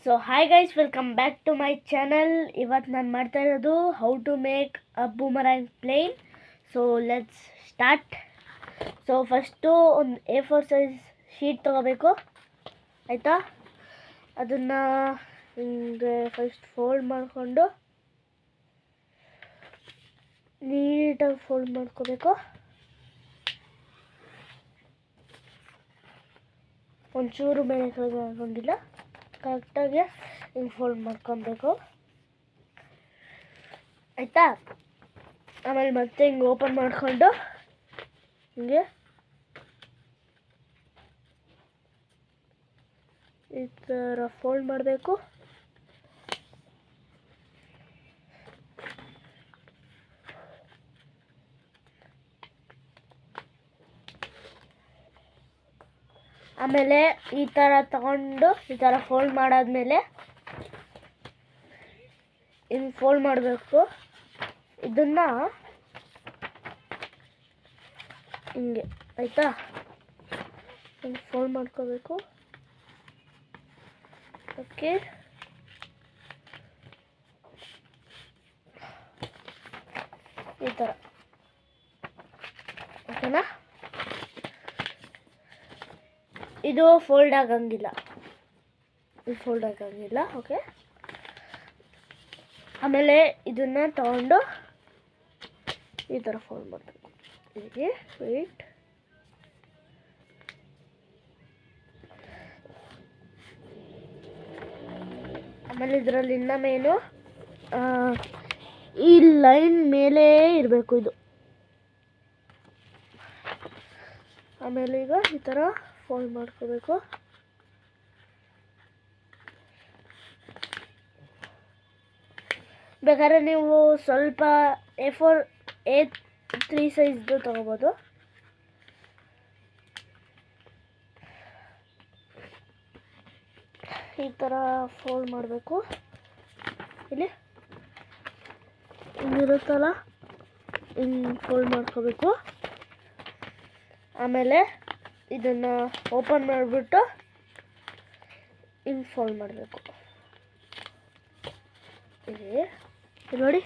So hi guys, welcome back to my channel. ಇವತ್ತು ನಾನು ಮಾಡ್ತಾ ಇರೋದು how to make a boomerang plane. So let's start. So first ಒಂದು A4 size sheet ತೊಗೋಬೇಕು, ಆಯಿತಾ. ಅದನ್ನು ಹಿಂಗೆ ಫಸ್ಟ್ ಫೋಲ್ಡ್ ಮಾಡಿಕೊಂಡು ನೀಟಾಗಿ ಫೋಲ್ಡ್ ಮಾಡ್ಕೋಬೇಕು. ಒಂಚೂರು ಮೇಲೆ ಕೆಳಗೆ ಹಾಕೊಂಡಿಲ್ಲ, ಕರೆಕ್ಟಾಗಿ ಹಿಂಗೆ ಫೋಲ್ಡ್ ಮಾಡ್ಕೊಬೇಕು, ಆಯಿತಾ. ಆಮೇಲೆ ಮತ್ತೆ ಹಿಂಗೆ ಓಪನ್ ಮಾಡಿಕೊಂಡು ಹಿಂಗೆ ಈ ಥರ ಫೋಲ್ಡ್ ಮಾಡಬೇಕು. ಆಮೇಲೆ ಈ ಥರ ತಗೊಂಡು ಈ ಥರ ಫೋಲ್ಡ್ ಮಾಡಾದ್ಮೇಲೆ ಹಿಂಗೆ ಫೋಲ್ಡ್ ಮಾಡಬೇಕು. ಇದನ್ನು ಹಿಂಗೆ, ಆಯಿತಾ, ಹಿಂಗೆ ಫೋಲ್ಡ್ ಮಾಡ್ಕೋಬೇಕು. ಓಕೆ, ಈ ಥರ, ಓಕೆನಾ. ಇದು ಫೋಲ್ಡ್ ಆಗಂಗಿಲ್ಲ, ಓಕೆ. ಆಮೇಲೆ ಇದನ್ನು ತಗೊಂಡು ಈ ಥರ ಫೋಲ್ಡ್ ಮಾಡಬೇಕು. ಹೀಗೆ ವೆಯ್ಟ್, ಆಮೇಲೆ ಇದರಲ್ಲಿ ಇನ್ನಮೇನು ಈ ಲೈನ್ ಮೇಲೆ ಇರಬೇಕು ಇದು. ಆಮೇಲೆ ಈಗ ಈ ಥರ ಫೋಲ್ಡ್ ಮಾಡ್ಕೋಬೇಕು. ಬೇಕಾದ್ರೆ ನೀವು ಸ್ವಲ್ಪ A3 ಸೈಜ್ದು ತಗೋಬೋದು. ಈ ಥರ ಫೋಲ್ಡ್ ಮಾಡಬೇಕು. ಇಲ್ಲಿ ಹಿಂಗಿರುತ್ತಲ್ಲ, ಹಿಂಗೆ ಫೋಲ್ಡ್ ಮಾಡ್ಕೋಬೇಕು. ಆಮೇಲೆ ಇದನ್ನು ಓಪನ್ ಮಾಡಿಬಿಟ್ಟು ಹಿಂಗೆ ಫೋಲ್ಡ್ ಮಾಡಬೇಕು. ಇಲ್ಲಿ ನೋಡಿ,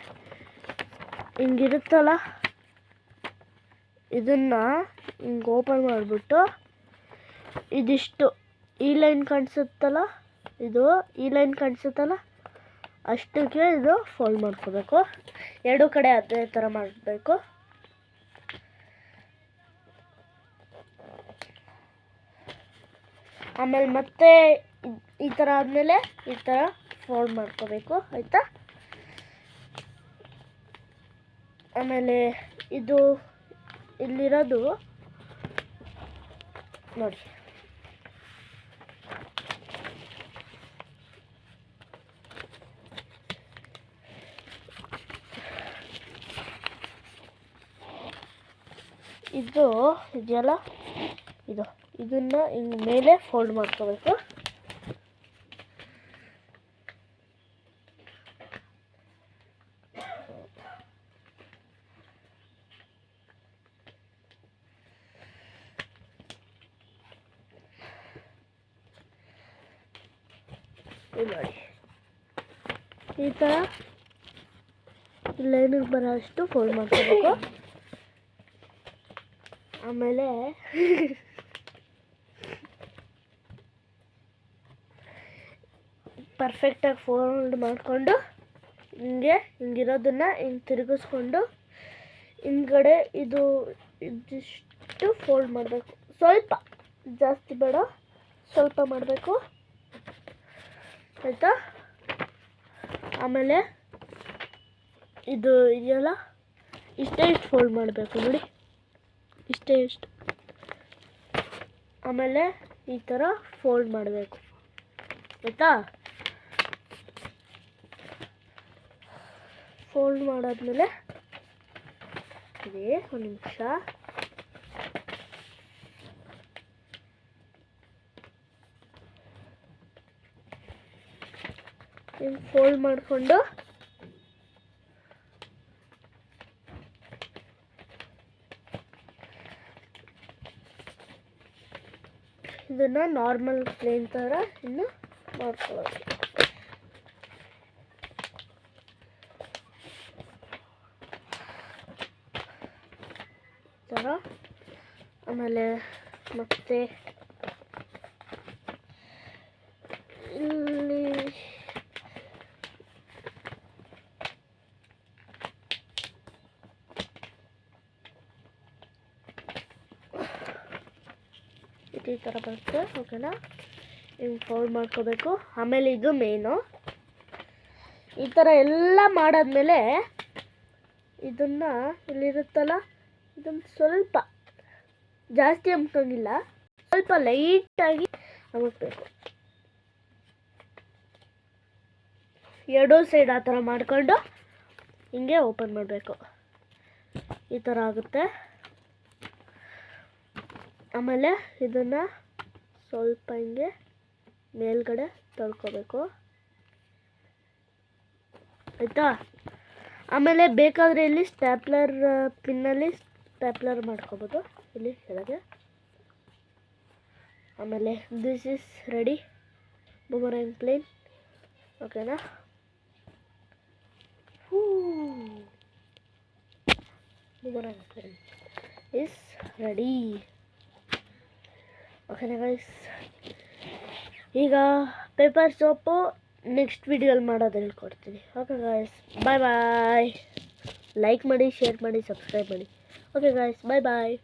ಹಿಂಗಿರುತ್ತಲ್ಲ, ಇದನ್ನು ಹಿಂಗೆ ಓಪನ್ ಮಾಡಿಬಿಟ್ಟು ಇದಿಷ್ಟು ಈ ಲೈನ್ ಕಾಣಿಸುತ್ತಲ್ಲ, ಈ ಲೈನ್ ಕಾಣಿಸುತ್ತಲ್ಲ, ಅಷ್ಟಕ್ಕೆ ಇದು ಫೋಲ್ಡ್ ಮಾಡ್ಕೋಬೇಕು. ಎರಡೂ ಕಡೆ ಅದೇ ಥರ ಮಾಡಬೇಕು. ಆಮೇಲೆ ಮತ್ತೆ ಈ ಥರ ಆದಮೇಲೆ ಈ ಥರ ಫೋಲ್ಡ್ ಮಾಡ್ಕೋಬೇಕು, ಆಯಿತಾ. ಆಮೇಲೆ ಇದು ಇಲ್ಲಿರೋದು ನೋಡಿ, ಇದು ಇದೆಯಲ್ಲ, ಇದನ್ನು ಹಿಂಗೆ ಮೇಲೆ ಫೋಲ್ಡ್ ಮಾಡ್ಕೋಬೇಕು. ನೋಡಿ, ಈ ಥರ ಲೈನಿಗೆ ಬರೋ ಅಷ್ಟು ಫೋಲ್ಡ್ ಮಾಡ್ಕೋಬೇಕು. ಆಮೇಲೆ ಪರ್ಫೆಕ್ಟಾಗಿ ಫೋಲ್ಡ್ ಮಾಡಿಕೊಂಡು ಹಿಂಗಿರೋದನ್ನು ಹಿಂಗೆ ತಿರುಗಿಸ್ಕೊಂಡು ಹಿಂದ್ಗಡೆ ಇದಿಷ್ಟು ಫೋಲ್ಡ್ ಮಾಡಬೇಕು. ಸ್ವಲ್ಪ, ಜಾಸ್ತಿ ಬೇಡ, ಸ್ವಲ್ಪ ಮಾಡಬೇಕು, ಆಯಿತಾ. ಆಮೇಲೆ ಇದು ಇದೆಯಲ್ಲ, ಇಷ್ಟು ಫೋಲ್ಡ್ ಮಾಡಬೇಕು ನೋಡಿ, ಇಷ್ಟು. ಆಮೇಲೆ ಈ ಥರ ಫೋಲ್ಡ್ ಮಾಡಬೇಕು, ಆಯಿತಾ. ಫೋಲ್ಡ್ ಮಾಡಾದ್ಮೇಲೆ ಇದೇ ಒಂದು ನಿಮಿಷ, ಹಿಂಗೆ ಫೋಲ್ಡ್ ಮಾಡಿಕೊಂಡು ಇದನ್ನು ನಾರ್ಮಲ್ ಪ್ಲೇನ್ ಥರ ಇನ್ನು ಮಾಡ್ಕೊಳ್ಳೋದು. ಥರ ಆಮೇಲೆ ಮತ್ತೆ ಇಲ್ಲಿ ಈ ಥರ ಬರುತ್ತೆ. ಓಕೆನಾ, ಹಿಂಗೆ ಫೋಲ್ಡ್ ಮಾಡ್ಕೋಬೇಕು. ಆಮೇಲೆ ಇದು ಮೇನು. ಈ ಥರ ಎಲ್ಲ ಮಾಡಾದ್ಮೇಲೆ ಇದನ್ನು ಇಲ್ಲಿರುತ್ತಲ್ಲ, ಇದನ್ನು ಸ್ವಲ್ಪ ಜಾಸ್ತಿ ಅಮ್ಕೋಂಗಿಲ್ಲ, ಸ್ವಲ್ಪ ಲೈಟಾಗಿ ಅಮಕ್ಬೇಕು. ಎರಡೂ ಸೈಡ್ ಆ ಥರ ಮಾಡಿಕೊಂಡು ಹಿಂಗೆ ಓಪನ್ ಮಾಡಬೇಕು. ಈ ಥರ ಆಗುತ್ತೆ. ಆಮೇಲೆ ಇದನ್ನು ಸ್ವಲ್ಪ ಹಿಂಗೆ ಮೇಲ್ಗಡೆ ತಳ್ಕೋಬೇಕು, ಆಯಿತಾ. ಆಮೇಲೆ ಬೇಕಾದರೆ ಇಲ್ಲಿ ಸ್ಟ್ಯಾಪ್ಲರ್ ಪಿನ್ನಲ್ಲಿ ಸ್ಟ್ಯಾಪ್ಲರ್ ಮಾಡ್ಕೋಬೋದು ಇಲ್ಲಿ ಕೆಳಗೆ. ಆಮೇಲೆ ದಿಸ್ ಇಸ್ ರೆಡಿ ಬೂಮರಂಗ್ ಪ್ಲೇನ್. ಓಕೆನಾ, ಬೂಮರಂಗ್ ಪ್ಲೇನ್ ಇಸ್ ರೆಡಿ. ಓಕೆನಾ ಗೈಸ್, ಈಗ ಪೇಪರ್ ಸೋಪು ನೆಕ್ಸ್ಟ್ ವಿಡಿಯೋಲಿ ಮಾಡೋದು ಹೇಳ್ಕೊಡ್ತೀನಿ. ಓಕೆ ಗೈಸ್, ಬಾಯ್ ಬಾಯ್. ಲೈಕ್ ಮಾಡಿ, ಶೇರ್ ಮಾಡಿ, ಸಬ್ಸ್ಕ್ರೈಬ್ ಮಾಡಿ. ಓಕೆ ಗೈಸ್, ಬಾಯ್ ಬಾಯ್.